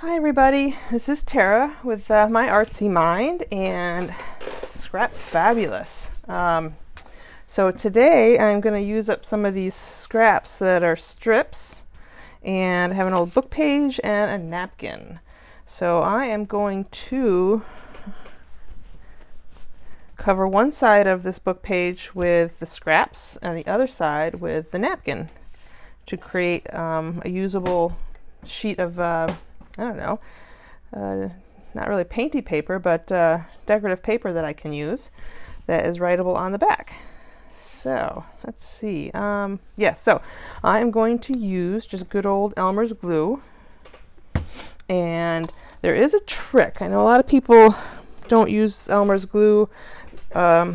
Hi everybody, this is Tara with My Artsy Mind and Scrap Fabulous. So today I'm going to use up some of these scraps that are strips, and I have an old book page and a napkin. So I am going to cover one side of this book page with the scraps and the other side with the napkin to create a usable sheet of I don't know, not really painty paper, but decorative paper that I can use that is writable on the back. So let's see. So I'm going to use just good old Elmer's glue. And there is a trick. I know a lot of people don't use Elmer's glue,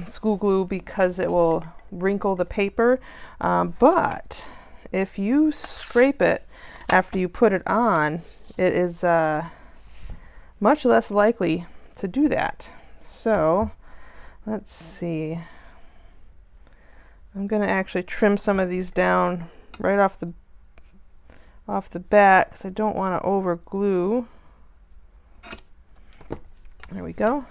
school glue, because it will wrinkle the paper. But if you scrape it after you put it on, it is much less likely to do that. So let's see. I'm going to actually trim some of these down right off the bat because I don't want to over glue. There we go.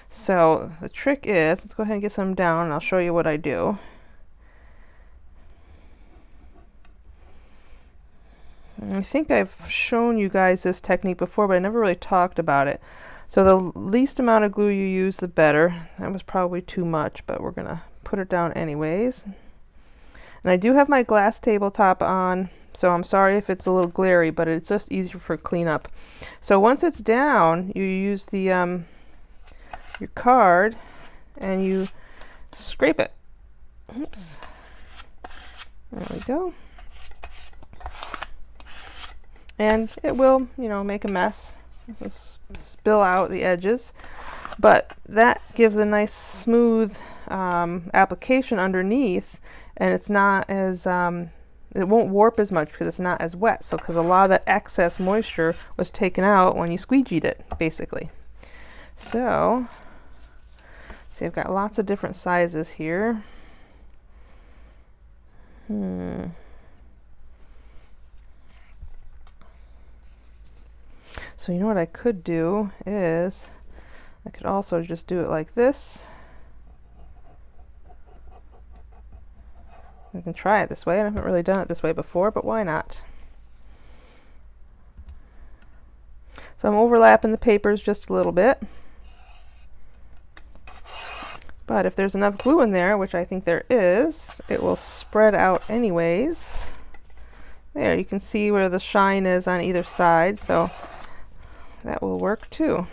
So the trick is, let's go ahead and get some down and I'll show you what I do. I think I've shown you guys this technique before, but I never really talked about it. So the least amount of glue you use, the better. That was probably too much, but we're going to put it down anyways. And I do have my glass tabletop on, so I'm sorry if it's a little glary, but it's just easier for cleanup. So once it's down, you use the your card and you scrape it. Oops. There we go. And it will, make a mess. It'll spill out the edges. But that gives a nice smooth application underneath, and it's not as, it won't warp as much because it's not as wet. So, because a lot of that excess moisture was taken out when you squeegeed it, basically. So, see, I've got lots of different sizes here. So you know what I could do is, I could also just do it like this. I can try it this way. I haven't really done it this way before, but why not? So I'm overlapping the papers just a little bit. But if there's enough glue in there, which I think there is, it will spread out anyways. There, you can see where the shine is on either side, so that will work too.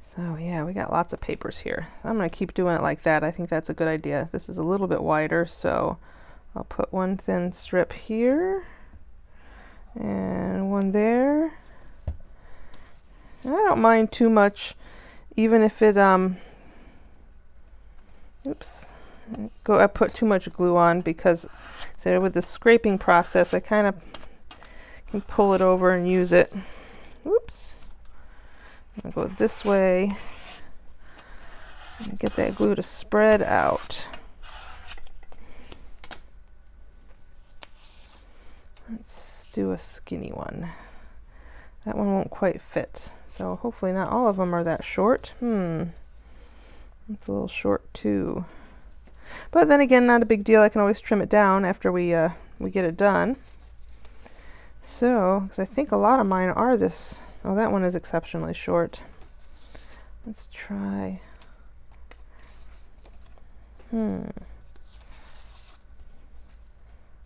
So yeah, we got lots of papers here. I'm going to keep doing it like that. I think that's a good idea. This is a little bit wider, so I'll put one thin strip here and one there. And I don't mind too much, even if it I put too much glue on, because with the scraping process I kind of can pull it over and use it. Oops. I'll go this way and get that glue to spread out. Let's do a skinny one. That one won't quite fit, so hopefully not all of them are that short. It's a little short too. But then again, not a big deal. I can always trim it down after we get it done. So, because I think a lot of mine are this. Oh, that one is exceptionally short. Let's try.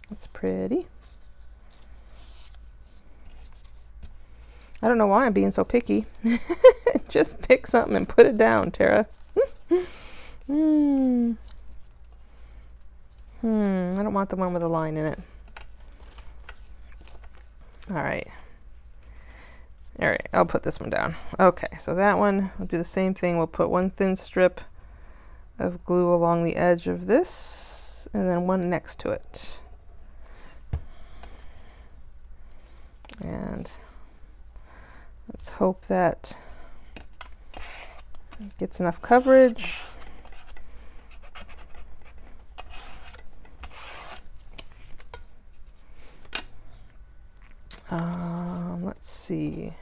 That's pretty. I don't know why I'm being so picky. Just pick something and put it down, Tara. I don't want the one with a line in it. All right, I'll put this one down. Okay, so that one, we'll do the same thing. We'll put one thin strip of glue along the edge of this, and then one next to it. And let's hope that it gets enough coverage. Let's see.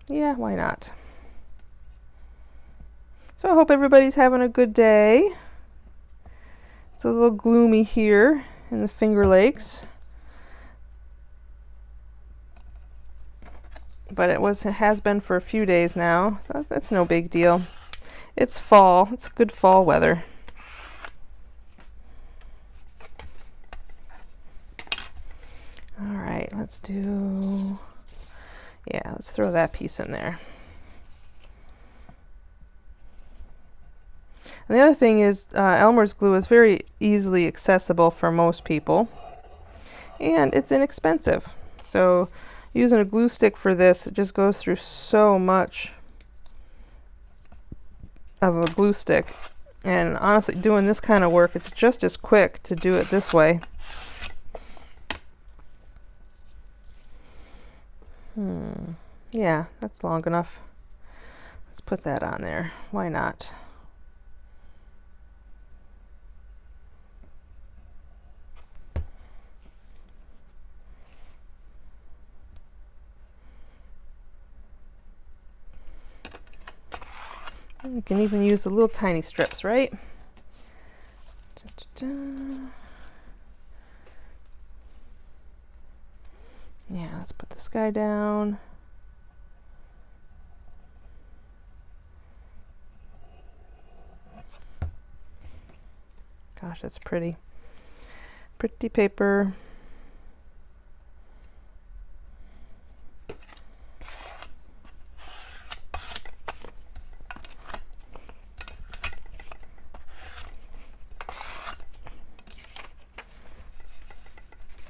Yeah, why not? So I hope everybody's having a good day. It's a little gloomy here in the Finger Lakes, but it has been for a few days now, so that's no big deal. It's fall. It's good fall weather. All right, let's throw that piece in there. And the other thing is, Elmer's glue is very easily accessible for most people, and it's inexpensive. So using a glue stick for this, it just goes through so much of a glue stick. And honestly, doing this kind of work, it's just as quick to do it this way. Yeah, that's long enough. Let's put that on there. Why not? You can even use the little tiny strips, right? Yeah, let's put this guy down. Gosh, that's pretty. Pretty paper.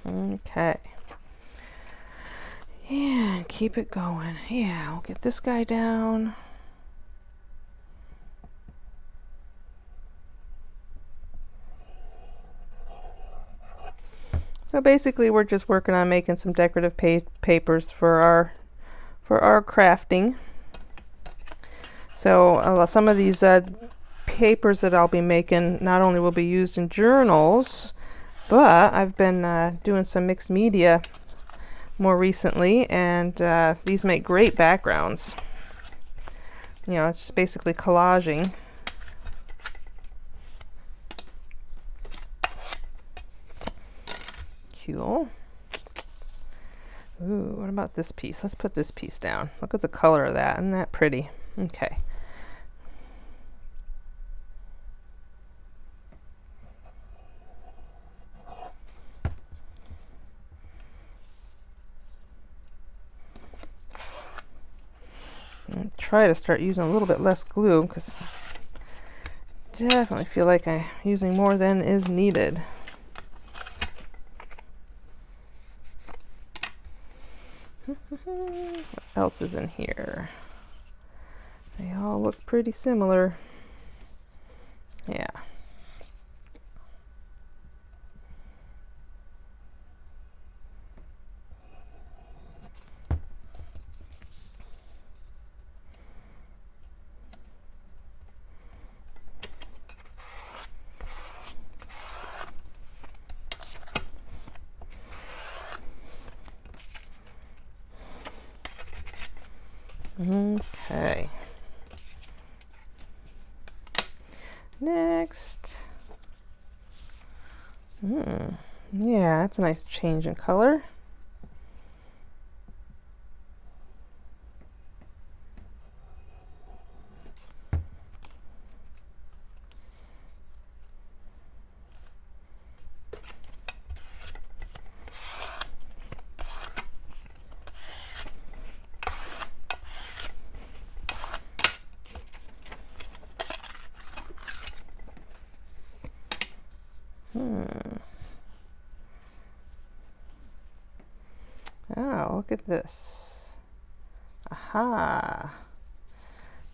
Okay. And keep it going. Yeah, we'll get this guy down. So basically we're just working on making some decorative papers for our crafting. So some of these papers that I'll be making not only will be used in journals, but I've been doing some mixed media more recently, and these make great backgrounds. You know, it's just basically collaging. Cool. Ooh, what about this piece? Let's put this piece down. Look at the color of that. Isn't that pretty? Okay. Try to start using a little bit less glue, because definitely feel like I'm using more than is needed. What else is in here? They all look pretty similar. Yeah. Okay. Next. Yeah, that's a nice change in color. Oh, look at this. Aha.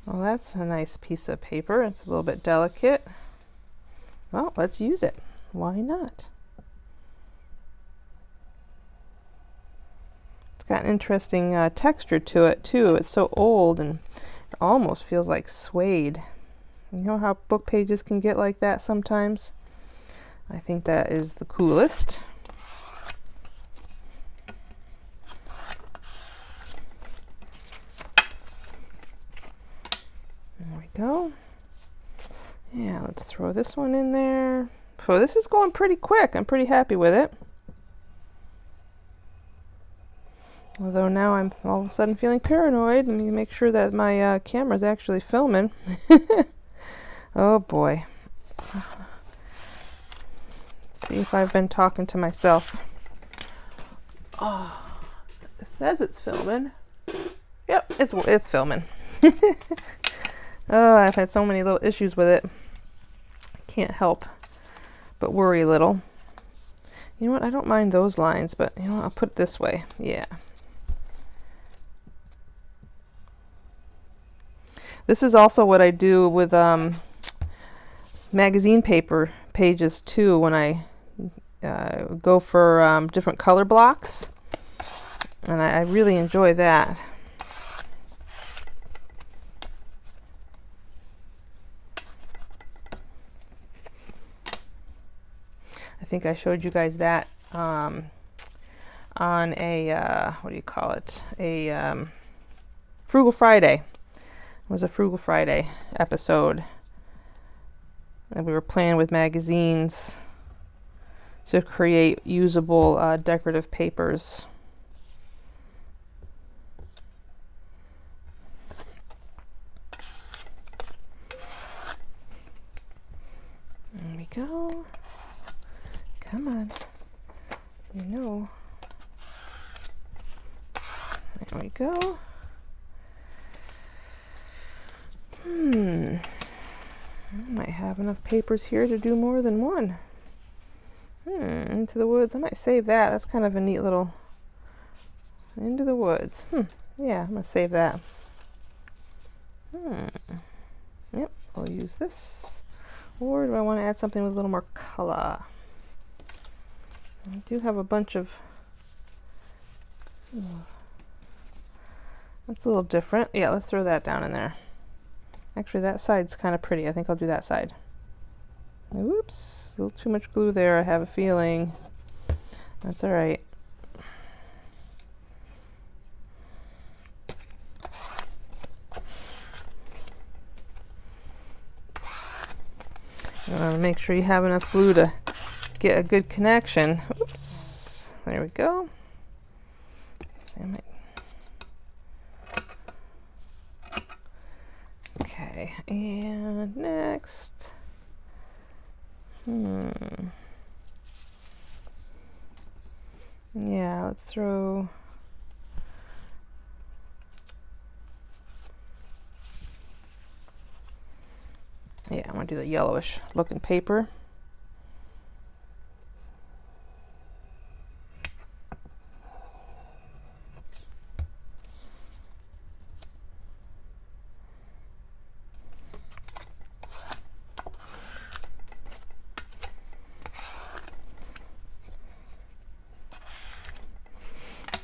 Well, that's a nice piece of paper. It's a little bit delicate. Well, let's use it. Why not? It's got an interesting texture to it, too. It's so old and it almost feels like suede. You know how book pages can get like that sometimes? I think that is the coolest. There we go. Yeah, let's throw this one in there. So this is going pretty quick. I'm pretty happy with it. Although now I'm all of a sudden feeling paranoid and need to make sure that my camera's actually filming. Oh boy. Let's see if I've been talking to myself. Oh, it says it's filming. Yep, it's filming. Oh, I've had so many little issues with it. Can't help but worry a little. You know what? I don't mind those lines, but you know, I'll put it this way. Yeah. This is also what I do with magazine paper pages too when I go for different color blocks, and I really enjoy that. I think I showed you guys that on a what do you call it? A Frugal Friday. It was a Frugal Friday episode, and we were playing with magazines to create usable decorative papers. There we go. Come on. You know. There we go. I might have enough papers here to do more than one. Into the Woods. I might save that. That's kind of a neat little Into the Woods. Yeah, I'm going to save that. Yep, I'll use this. Or do I want to add something with a little more color? I do have a bunch of... That's a little different. Yeah, let's throw that down in there. Actually, that side's kind of pretty. I think I'll do that side. Oops, a little too much glue there, I have a feeling. That's all right. Make sure you have enough glue to get a good connection. Oops, there we go. Damn it. Okay, and next. Yeah, let's throw... Yeah, I'm going to do the yellowish looking paper.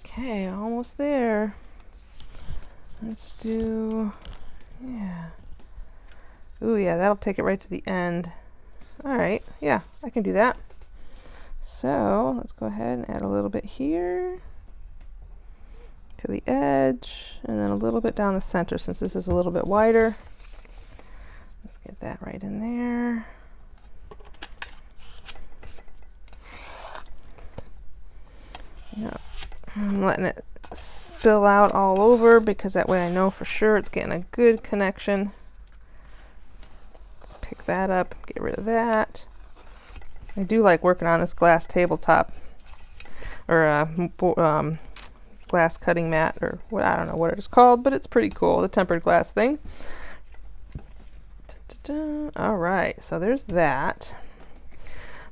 Okay, almost there. Let's do, yeah. Ooh, yeah, that'll take it right to the end. All right, yeah, I can do that. So let's go ahead and add a little bit here to the edge, and then a little bit down the center since this is a little bit wider. Let's get that right in there. Yeah. I'm letting it spill out all over because that way I know for sure it's getting a good connection. Let's pick that up, get rid of that. I do like working on this glass tabletop or glass cutting mat, or what, I don't know what it's called, but it's pretty cool, the tempered glass thing. All right, so there's that.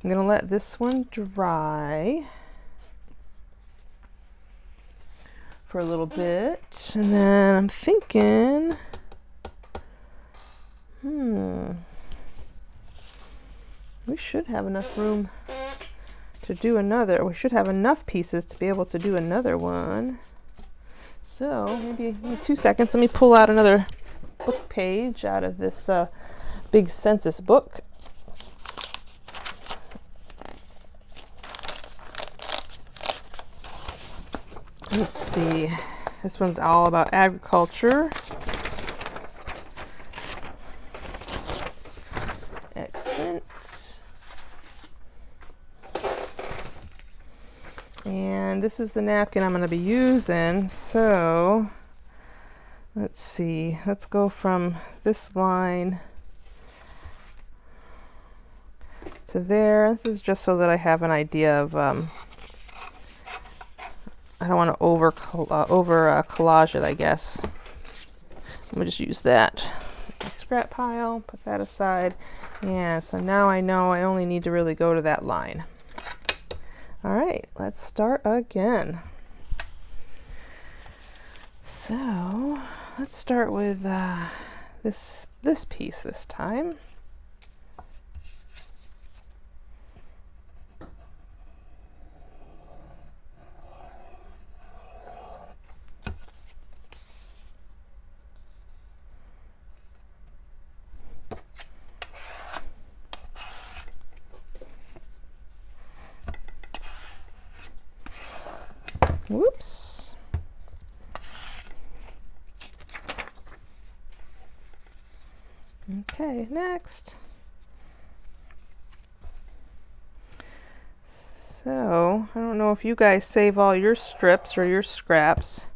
I'm gonna let this one dry for a little bit, and then I'm thinking, we should have enough room to do another. We should have enough pieces to be able to do another one. So maybe 2 seconds. Let me pull out another book page out of this big census book. Let's see. This one's all about agriculture. Excellent. And this is the napkin I'm going to be using. So let's see. Let's go from this line to there. This is just so that I have an idea of, I don't want to over collage it, I guess. Let me just use that scrap pile, put that aside. Yeah, so now I know I only need to really go to that line. All right, let's start again. So let's start with this piece this time. Whoops. Okay, next. So, I don't know if you guys save all your strips or your scraps.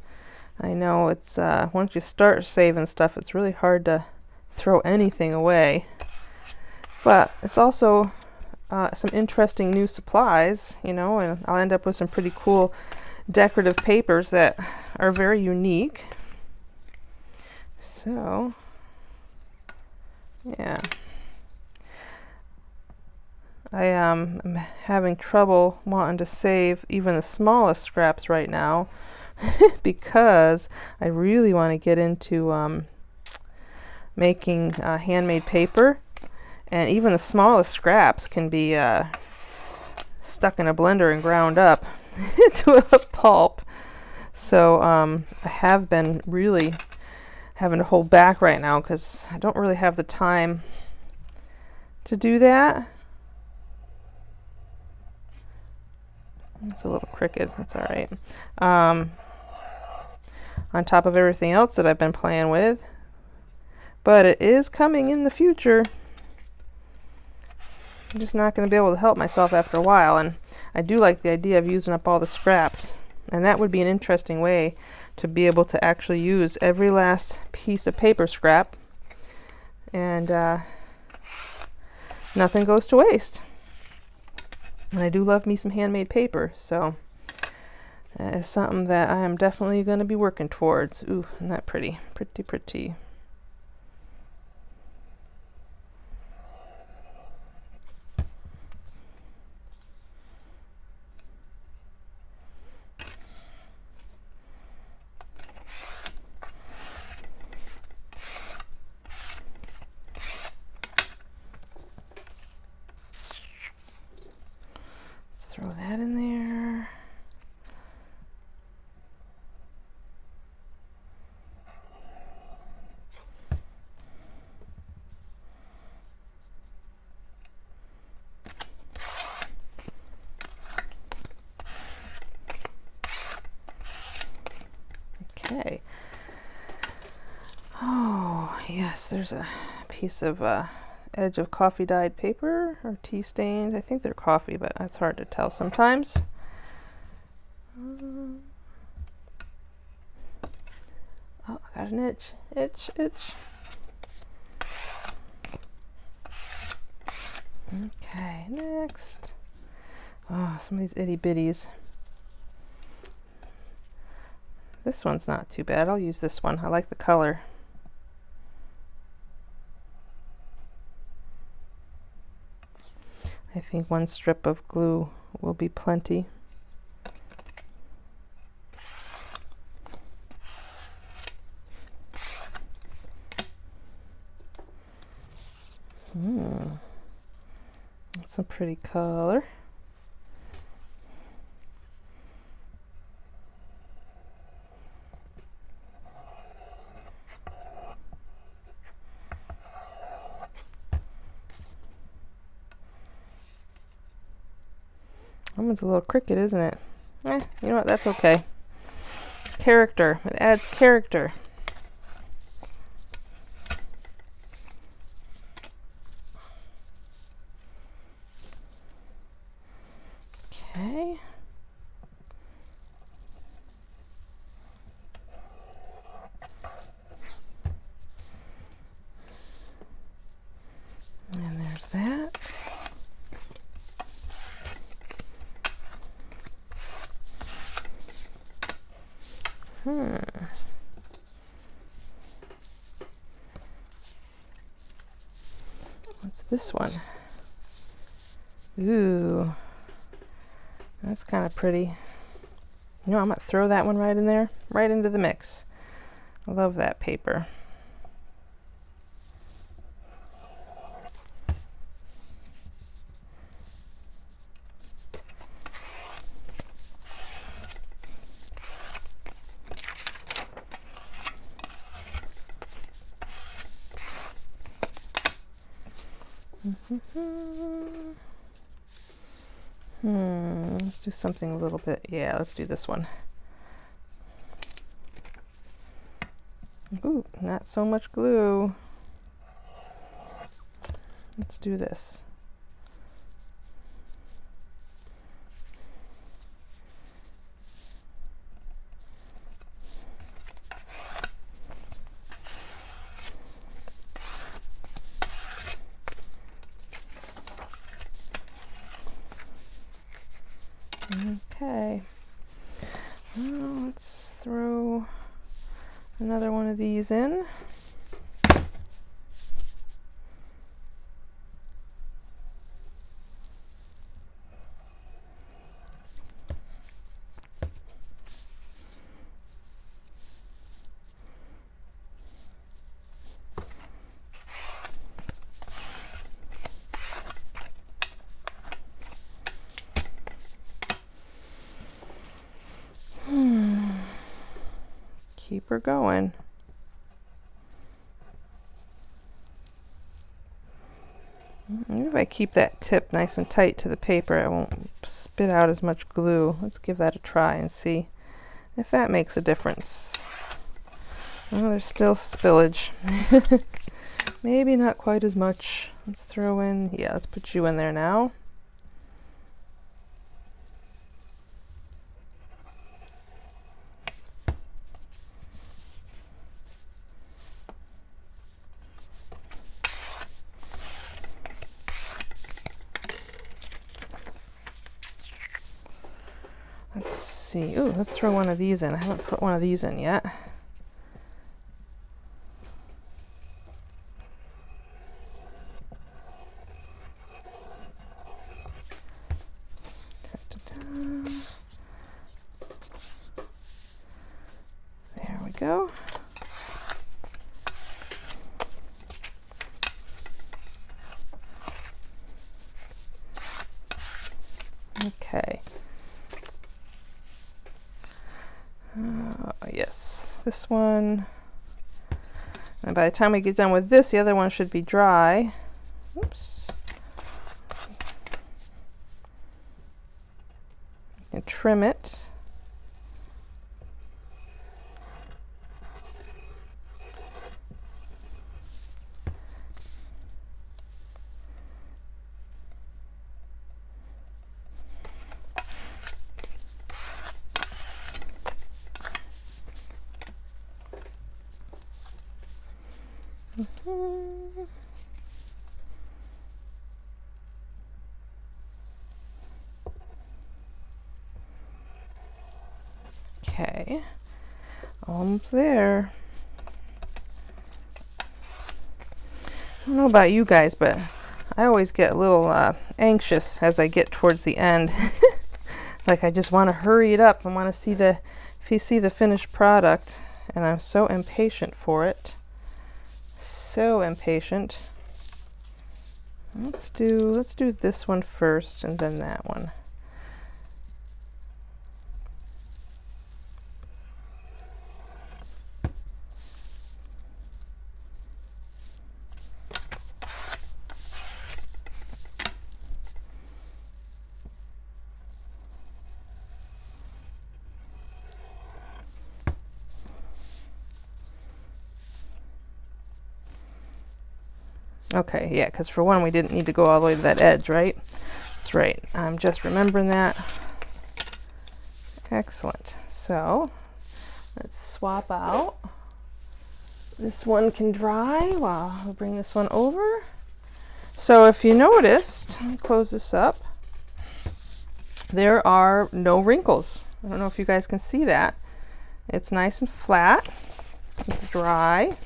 I know it's, once you start saving stuff, it's really hard to throw anything away. But it's also some interesting new supplies, you know, and I'll end up with some pretty cool decorative papers that are very unique. So, yeah. I am having trouble wanting to save even the smallest scraps right now because I really want to get into making handmade paper, and even the smallest scraps can be stuck in a blender and ground up into a pulp. So I have been really having to hold back right now because I don't really have the time to do that. It's a little crooked. That's all right. On top of everything else that I've been playing with. But it is coming in the future. I'm just not going to be able to help myself after a while. And I do like the idea of using up all the scraps. And that would be an interesting way to be able to actually use every last piece of paper scrap. And nothing goes to waste. And I do love me some handmade paper, so that is something that I am definitely going to be working towards. Ooh, isn't that pretty? Pretty, pretty. Throw that in there. Okay. Oh, yes, there's a piece of edge of coffee dyed paper or tea stained. I think they're coffee, but it's hard to tell sometimes. Oh, I got an itch. Itch. Okay, next. Oh, some of these itty bitties. This one's not too bad. I'll use this one. I like the color. I think one strip of glue will be plenty. That's a pretty color. That one's a little crooked, isn't it? You know what? That's okay. character. It adds character. Okay. And there's that. What's this one? Ooh, that's kind of pretty. You know, I'm gonna throw that one right in there, right into the mix. I love that paper. Let's do something a little bit. Yeah, let's do this one. Ooh, not so much glue. Let's do this. Okay, well, let's throw another one of these in. Keep her going. Maybe if I keep that tip nice and tight to the paper, I won't spit out as much glue. Let's give that a try and see if that makes a difference. Oh, there's still spillage. Maybe not quite as much. Let's throw in, yeah, let's put you in there now. Let's see. Ooh, let's throw one of these in. I haven't put one of these in yet. There we go. Okay. Yes, this one. And by the time we get done with this, the other one should be dry. Oops. And trim it. Okay, almost there. I don't know about you guys, but I always get a little anxious as I get towards the end. Like I just want to hurry it up. I want to see the finished product, and I'm so impatient for it. So impatient. Let's do this one first, and then that one. Okay, yeah, because for one, we didn't need to go all the way to that edge, right? That's right. I'm just remembering that. Excellent. So let's swap out. This one can dry while we bring this one over. So if you noticed, let me close this up. There are no wrinkles. I don't know if you guys can see that. It's nice and flat. It's dry.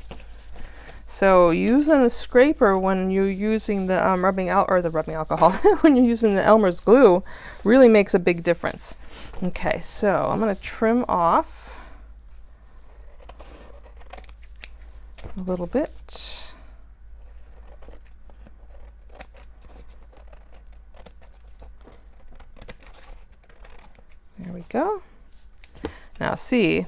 So using the scraper when you're using the rubbing alcohol, when you're using the Elmer's glue, really makes a big difference. Okay, so I'm going to trim off a little bit. There we go. Now see,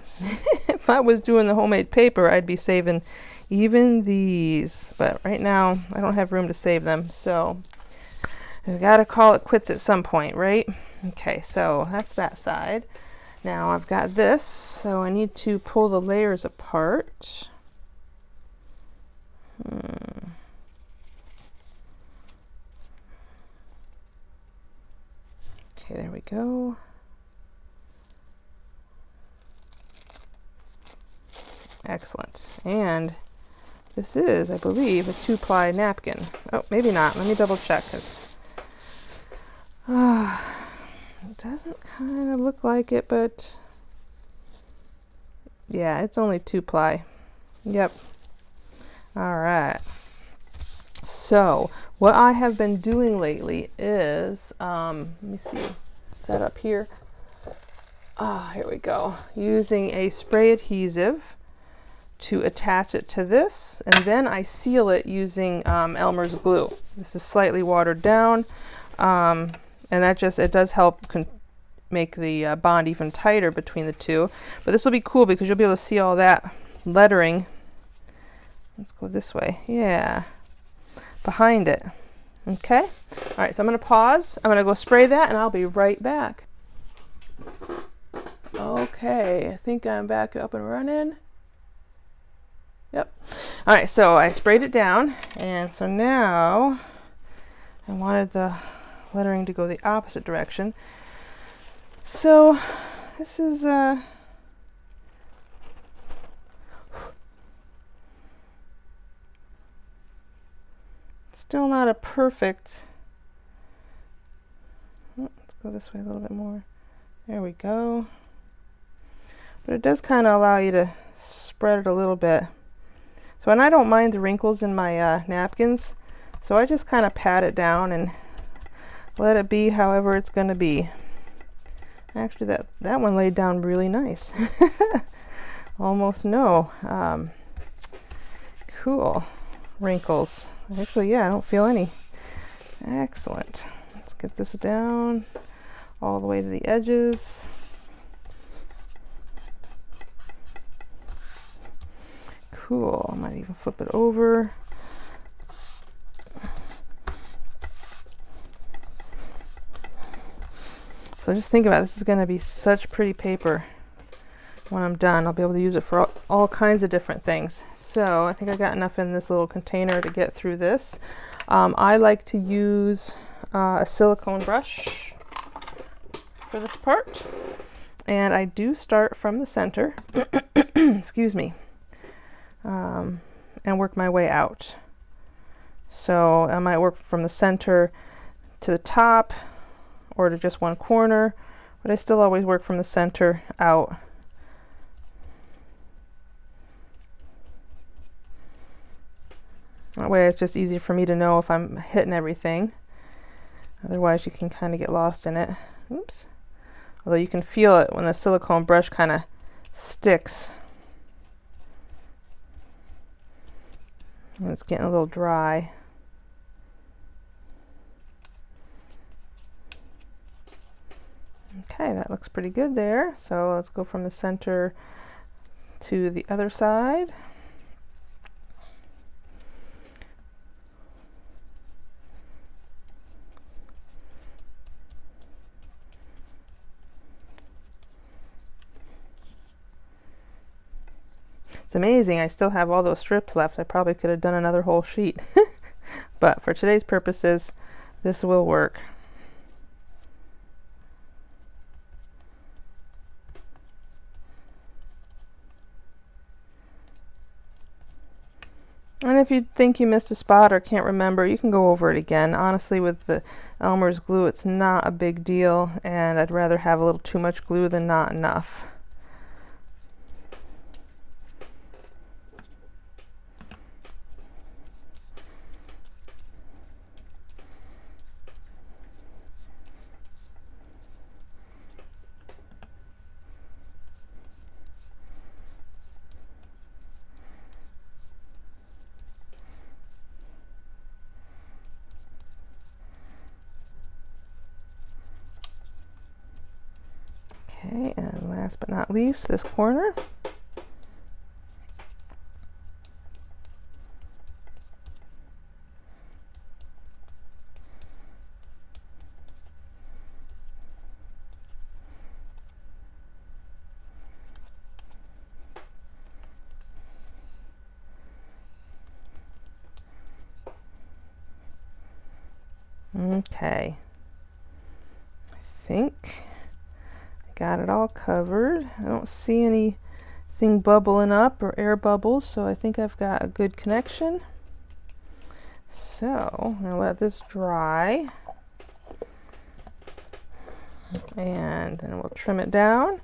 if I was doing the homemade paper, I'd be saving even these, but right now I don't have room to save them, so we gotta call it quits at some point, right? Okay, so that's that side. Now I've got this, so I need to pull the layers apart. Okay, there we go. Excellent. And this is, I believe, a 2-ply napkin. Oh, maybe not. Let me double check, because it doesn't kind of look like it, but yeah, it's only 2-ply. Yep. All right. So what I have been doing lately is, let me see, is that up here? Here we go. Using a spray adhesive to attach it to this, and then I seal it using Elmer's glue. This is slightly watered down, and that it does help make the bond even tighter between the two. But this will be cool because you'll be able to see all that lettering. Let's go this way. Yeah, behind it. Okay. All right. So I'm going to pause. I'm going to go spray that, and I'll be right back. Okay. I think I'm back up and running. Yep. All right, so I sprayed it down, and so now I wanted the lettering to go the opposite direction. So this is still not a perfect. Let's go this way a little bit more. There we go. But it does kind of allow you to spread it a little bit. So, and I don't mind the wrinkles in my napkins, so I just kind of pat it down and let it be however it's going to be. Actually, that one laid down really nice. Almost no cool wrinkles. Actually, yeah, I don't feel any. Excellent. Let's get this down all the way to the edges. Cool. I might even flip it over. So just think about it. This is going to be such pretty paper when I'm done. I'll be able to use it for all kinds of different things. So I think I got enough in this little container to get through this. I like to use a silicone brush for this part. And I do start from the center. Excuse me. And work my way out. So I might work from the center to the top or to just one corner, but I still always work from the center out. That way it's just easy for me to know if I'm hitting everything. Otherwise you can kind of get lost in it. Oops. Although you can feel it when the silicone brush kind of sticks. It's getting a little dry. Okay, that looks pretty good there. So let's go from the center to the other side. It's amazing. I still have all those strips left. I probably could have done another whole sheet. but for today's purposes, this will work. And if you think you missed a spot or can't remember, you can go over it again. Honestly, with the Elmer's glue, it's not a big deal, and I'd rather have a little too much glue than not enough. Okay, and last but not least, this corner. Okay, I think got it all covered. I don't see anything bubbling up or air bubbles, so I think I've got a good connection. So I'm gonna let this dry, and then we'll trim it down,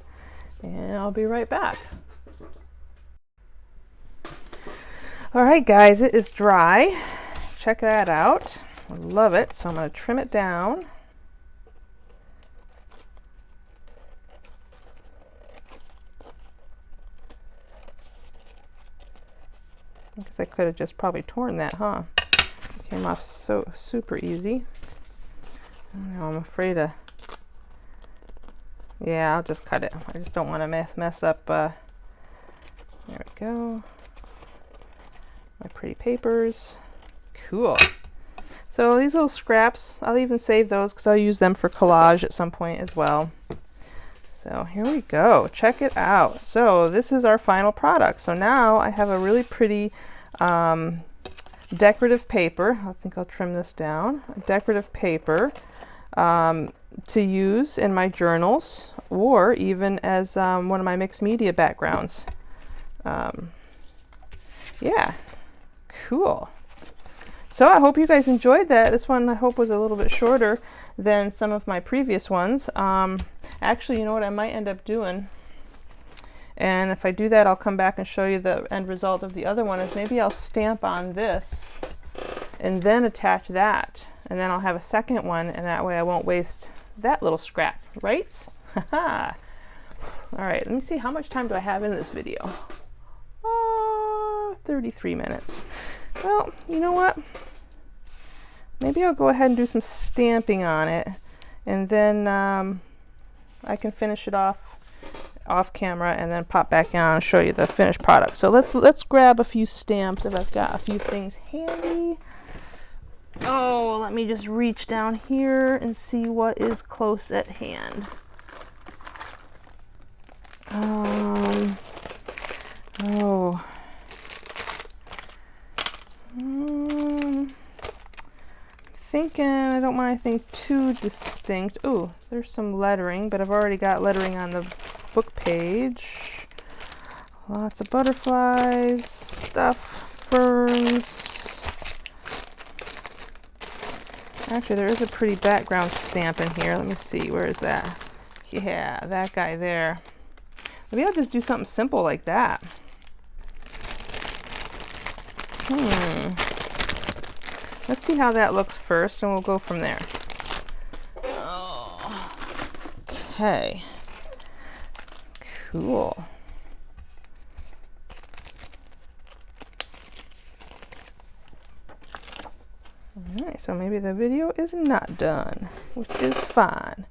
and I'll be right back. All right, guys, it is dry. Check that out. I love it. So I'm going to trim it down. I guess I could have just probably torn that, huh? It came off so super easy. Now I'm afraid of... Yeah, I'll just cut it. I just don't want to mess up. There we go. My pretty papers. Cool. So these little scraps, I'll even save those because I'll use them for collage at some point as well. So here we go. Check it out. So this is our final product. So now I have a really pretty decorative paper. I think I'll trim this down. Decorative paper to use in my journals or even as one of my mixed media backgrounds. Yeah, cool. So I hope you guys enjoyed that. This one I hope was a little bit shorter than some of my previous ones. Actually, you know what I might end up doing? And if I do that, I'll come back and show you the end result of the other one. Is maybe I'll stamp on this and then attach that. And then I'll have a second one, and that way I won't waste that little scrap, right? Haha. All right, let me see, how much time do I have in this video? 33 minutes. Well, you know what? Maybe I'll go ahead and do some stamping on it, and then I can finish it off camera and then pop back on and show you the finished product. So let's grab a few stamps if I've got a few things handy. Oh, let me just reach down here and see what is close at hand. Thinking I don't want anything too distinct. Ooh, there's some lettering, but I've already got lettering on the book page. Lots of butterflies, stuff, ferns. Actually, there is a pretty background stamp in here. Let me see, where is that? Yeah, that guy there. Maybe I'll just do something simple like that. Let's see how that looks first, and we'll go from there. Oh, okay. Cool. Alright, so maybe the video is not done, which is fine.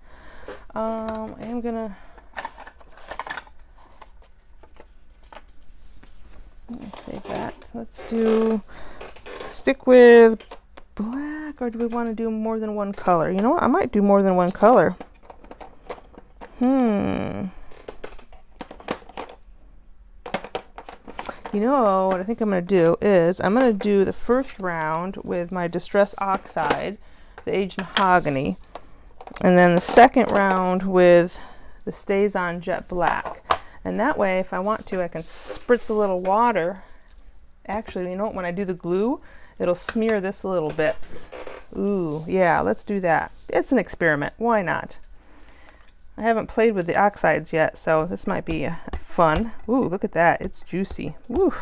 I am gonna... Let me save that. Let's stick with black, or do we want to do more than one color? You know what? I might do more than one color. You You know what I think I'm going to do is I'm going to do the first round with my Distress Oxide, the Aged Mahogany, and then the second round with the StazOn Jet Black. And that way, if I want to, I can spritz a little water. Actually, you know what? When I do the glue, it'll smear this a little bit. Ooh, yeah, let's do that. It's an experiment. Why not? I haven't played with the oxides yet, so this might be fun. Ooh, look at that. It's juicy. Woo!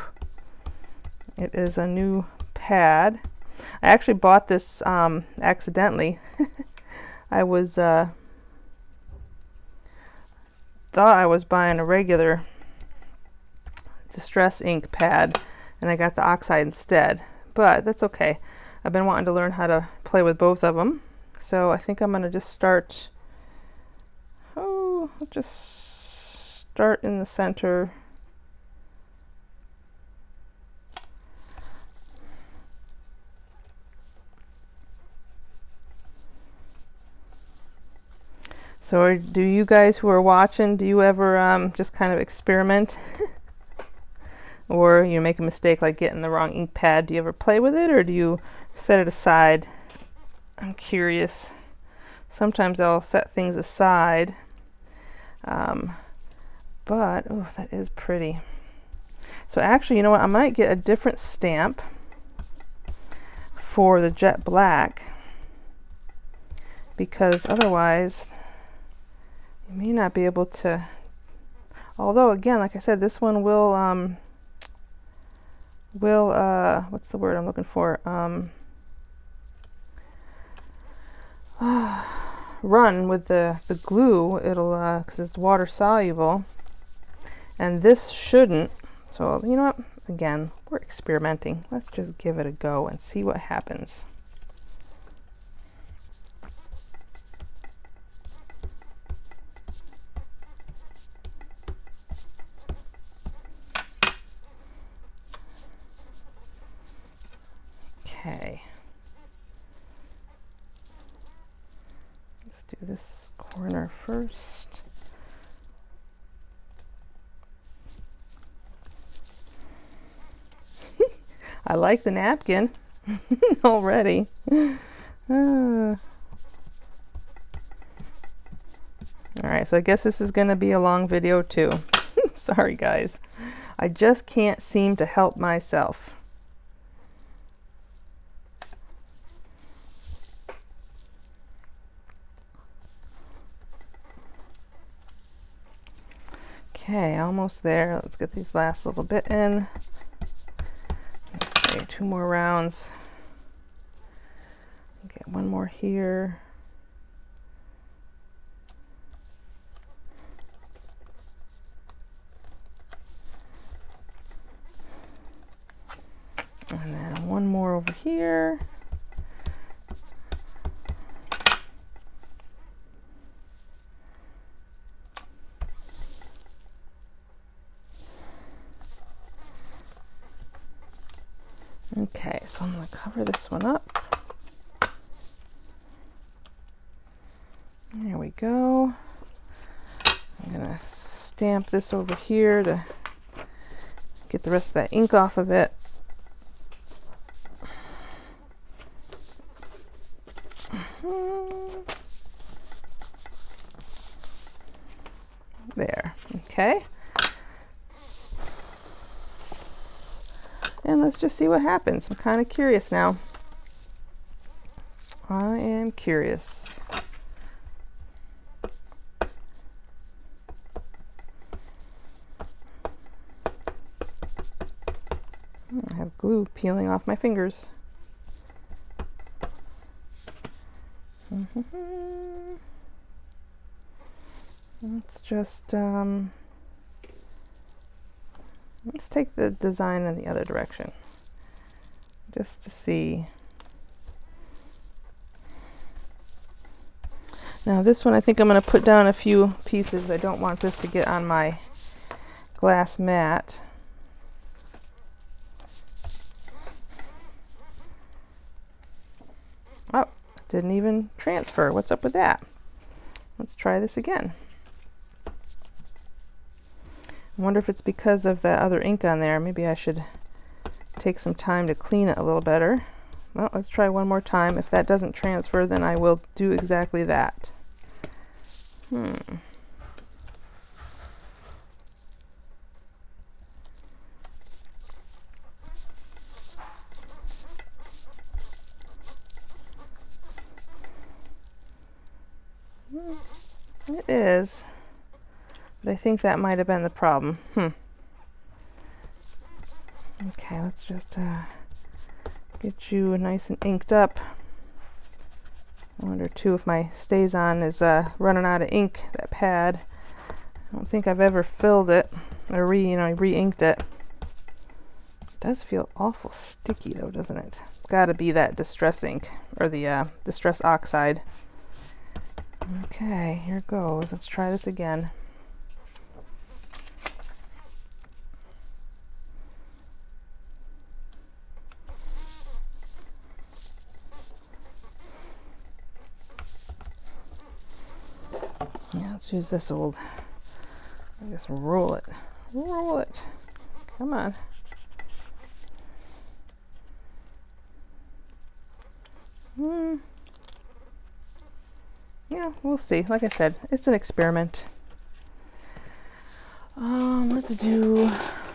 It is a new pad. I actually bought this accidentally. I was thought I was buying a regular Distress ink pad, and I got the oxide instead. But that's okay. I've been wanting to learn how to play with both of them, so I think I'm going to just start. Oh, I'll just start in the center. So do you guys who are watching, do you ever just kind of experiment? Or you make a mistake like getting the wrong ink pad? Do you ever play with it, or do you set it aside? I'm curious. Sometimes I'll set things aside. But, oh, that is pretty. So actually, you know what? I might get a different stamp for the Jet Black, because otherwise you may not be able to. Although, again, like I said, this one will what's the word I'm looking for? Run with the glue. It'll because it's water soluble, and this shouldn't. So you know what? Again, we're experimenting. Let's just give it a go and see what happens. Okay. Let's do this corner first. I like the napkin already. All right, so I guess this is going to be a long video too. Sorry, guys. I just can't seem to help myself. Okay, almost there. Let's get these last little bit in. Let's say 2 more rounds. Get one more here. And then one more over here. Okay, so I'm going to cover this one up. There we go. I'm going to stamp this over here to get the rest of that ink off of it. There, okay. And let's just see what happens. I'm kind of curious now. I am curious. I have glue peeling off my fingers. Let's just let's take the design in the other direction just to see. Now this one I think I'm going to put down a few pieces. I don't want this to get on my glass mat. Oh, didn't even transfer. What's up with that? Let's try this again. I wonder if it's because of that other ink on there. Maybe I should take some time to clean it a little better. Well, let's try one more time. If that doesn't transfer, then I will do exactly that. It is, but I think that might have been the problem. Okay, let's just get you nice and inked up. I wonder too if my StazOn is running out of ink, that pad. I don't think I've ever filled it or re-inked it. It does feel awful sticky though, doesn't it? It's got to be that Distress ink or the Distress Oxide. Okay, here goes. Let's try this again. Yeah, let's use this old. I just roll it. Roll it. Come on. Yeah, we'll see. Like I said, it's an experiment. Let's do.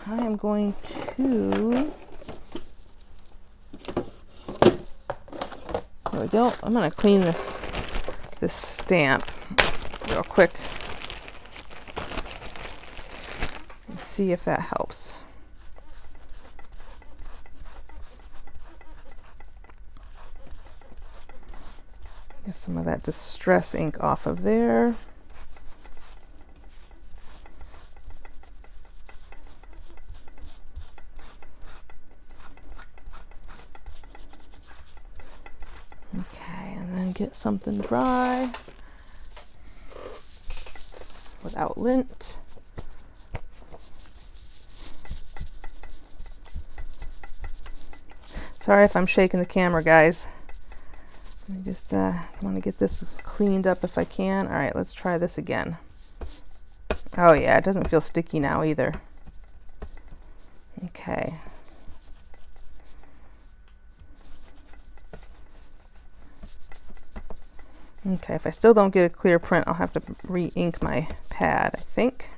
I am going to. There we go. I'm going to clean this stamp real quick and see if that helps. Get some of that Distress ink off of there. Okay, and then get something dry without lint. Sorry if I'm shaking the camera, guys. I just want to get this cleaned up if I can. All right, let's try this again. Oh yeah, it doesn't feel sticky now either. Okay. Okay, if I still don't get a clear print, I'll have to re-ink my pad, I think.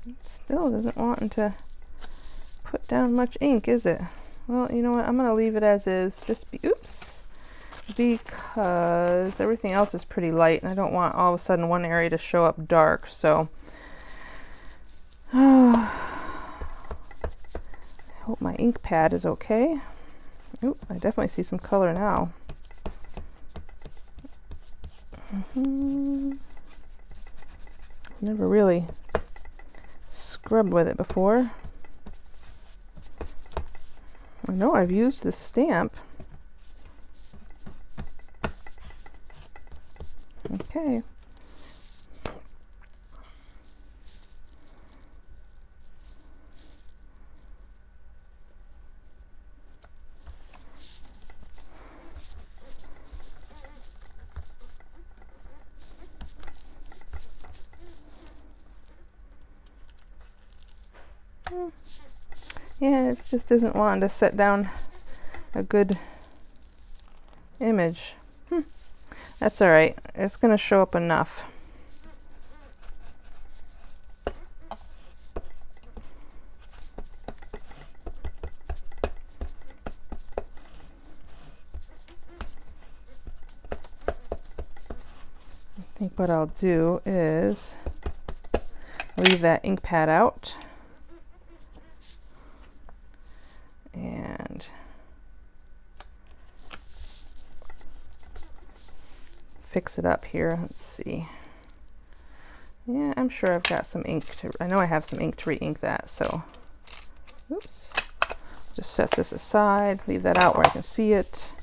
It still doesn't want to put down much ink, is it? Well, you know what? I'm going to leave it as is. Just because everything else is pretty light, and I don't want all of a sudden one area to show up dark. So, I hope my ink pad is okay. Oop, I definitely see some color now. Never really scrubbed with it before. I know I've used this stamp. Okay. Yeah, it just isn't wanting to set down a good image. That's all right. It's going to show up enough. I think what I'll do is leave that ink pad out. And fix it up here. Let's see. Yeah, I'm sure I've got some ink to, I know I have some ink to re-ink that, so Oops. Just set this aside, leave that out where I can see it.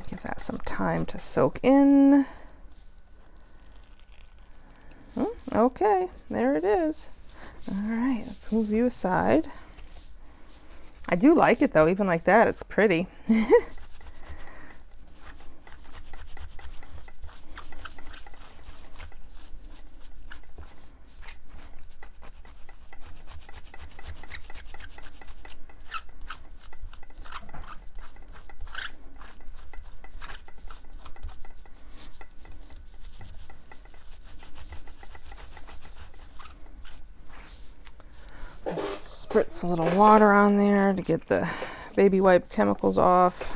Give that some time to soak in. Okay, there it is. All right, let's move you aside. I do like it though, even like that, it's pretty. Spritz a little water on there to get the baby wipe chemicals off.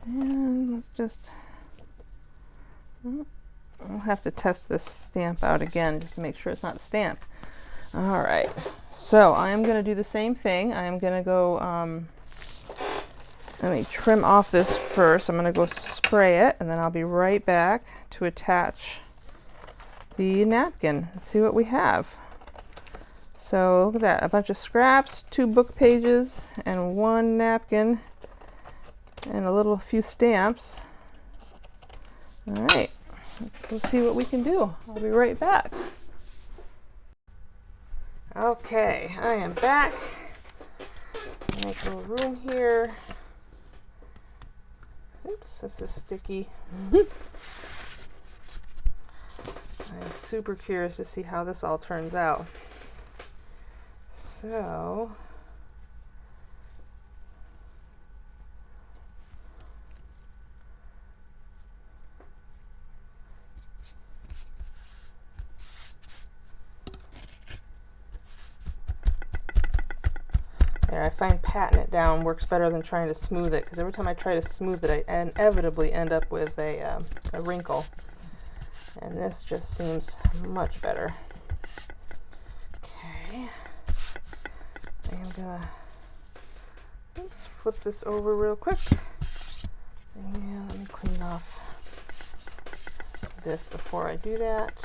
And let's just, I'll have to test this stamp out again just to make sure it's not the stamp. All right, so I'm going to do the same thing. I'm going to go, let me trim off this first. I'm going to go spray it, and then I'll be right back to attach the napkin and see what we have. So look at that, a bunch of scraps, 2 book pages, and 1 napkin, and a few stamps. All right, let's go see what we can do. I'll be right back. Okay, I am back. Make a little room here. Oops, this is sticky. I'm super curious to see how this all turns out. So, there, I find patting it down works better than trying to smooth it, because every time I try to smooth it, I inevitably end up with a wrinkle. And this just seems much better. Okay. I'm gonna flip this over real quick. And let me clean off this before I do that.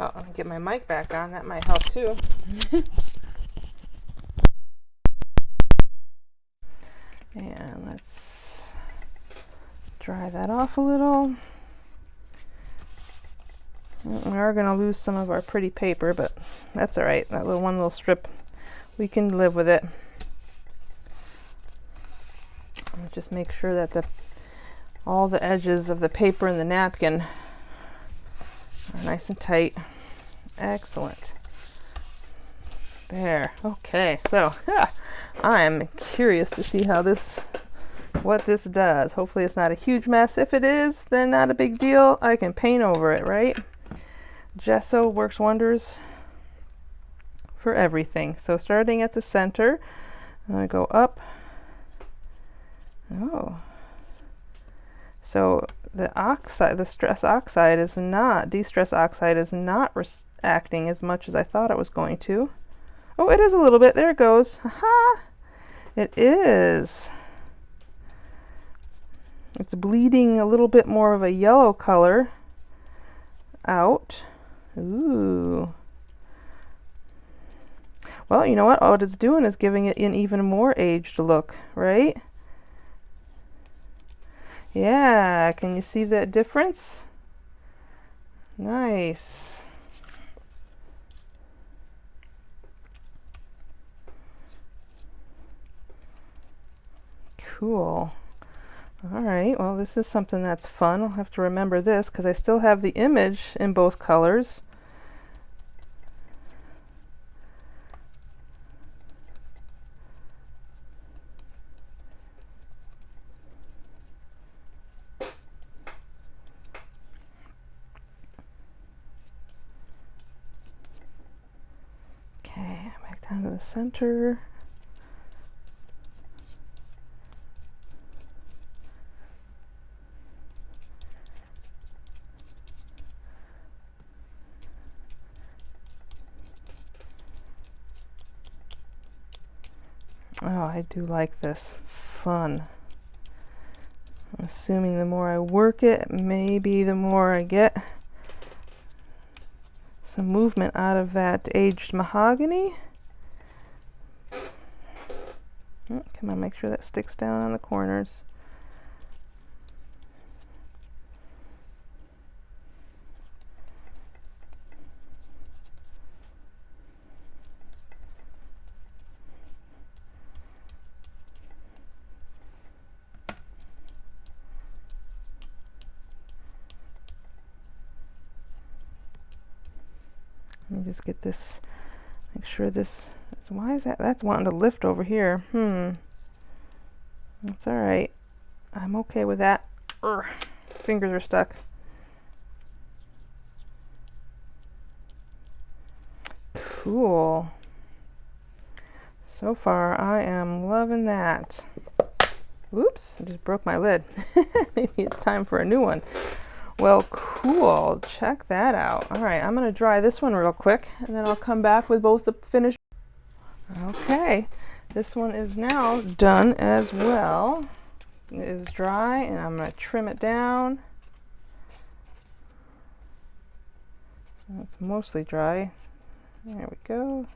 Oh, let me get my mic back on. That might help too. And let's dry that off a little. We are going to lose some of our pretty paper, but that's all right. That one little strip, we can live with it. I'll just make sure that all the edges of the paper and the napkin are nice and tight. Excellent. There. Okay, so I am curious to see what this does. Hopefully it's not a huge mess. If it is, then not a big deal. I can paint over it, right? Gesso works wonders for everything. So starting at the center, I'm going to go up. Oh. So the de-stress oxide is not acting as much as I thought it was going to. Oh, it is a little bit. There it goes. Aha! It is. It's bleeding a little bit more of a yellow color out. Ooh. Well, you know what? What it's doing is giving it an even more aged look, right? Yeah, can you see that difference? Nice. Cool. All right, well, this is something that's fun. I'll have to remember this because I still have the image in both colors. Okay, back down to the center. Oh, I do like this. Fun. I'm assuming the more I work it, maybe the more I get some movement out of that aged mahogany. Come on, make sure that sticks down on the corners. Let me just get this, make sure this is, why is that? That's wanting to lift over here. That's all right. I'm okay with that. Urgh. Fingers are stuck. Cool. So far, I am loving that. Oops, I just broke my lid. Maybe it's time for a new one. Well, cool. Check that out. All right, I'm going to dry this one real quick, and then I'll come back with both the finished. Okay, this one is now done as well. It is dry, and I'm going to trim it down. It's mostly dry. There we go.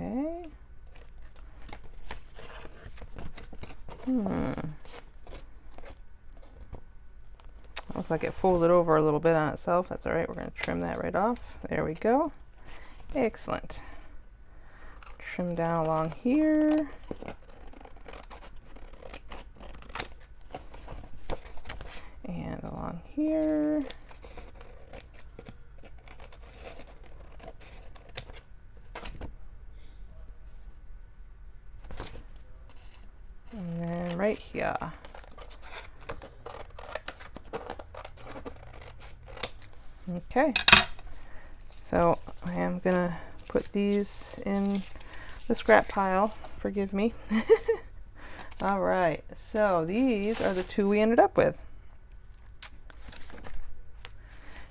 Okay. Looks like it folded over a little bit on itself. That's all right. We're going to trim that right off. There we go. Excellent. Trim down along here. And along here. And then right here. Okay, so I am gonna put these in the scrap pile, forgive me. All right, so these are the two we ended up with.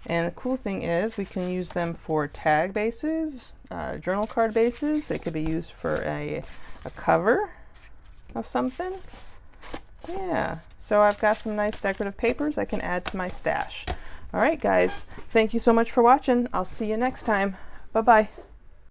And the cool thing is we can use them for tag bases, journal card bases. They could be used for a cover of something. Yeah, so I've got some nice decorative papers I can add to my stash. All right, guys, thank you so much for watching. I'll see you next time. Bye-bye.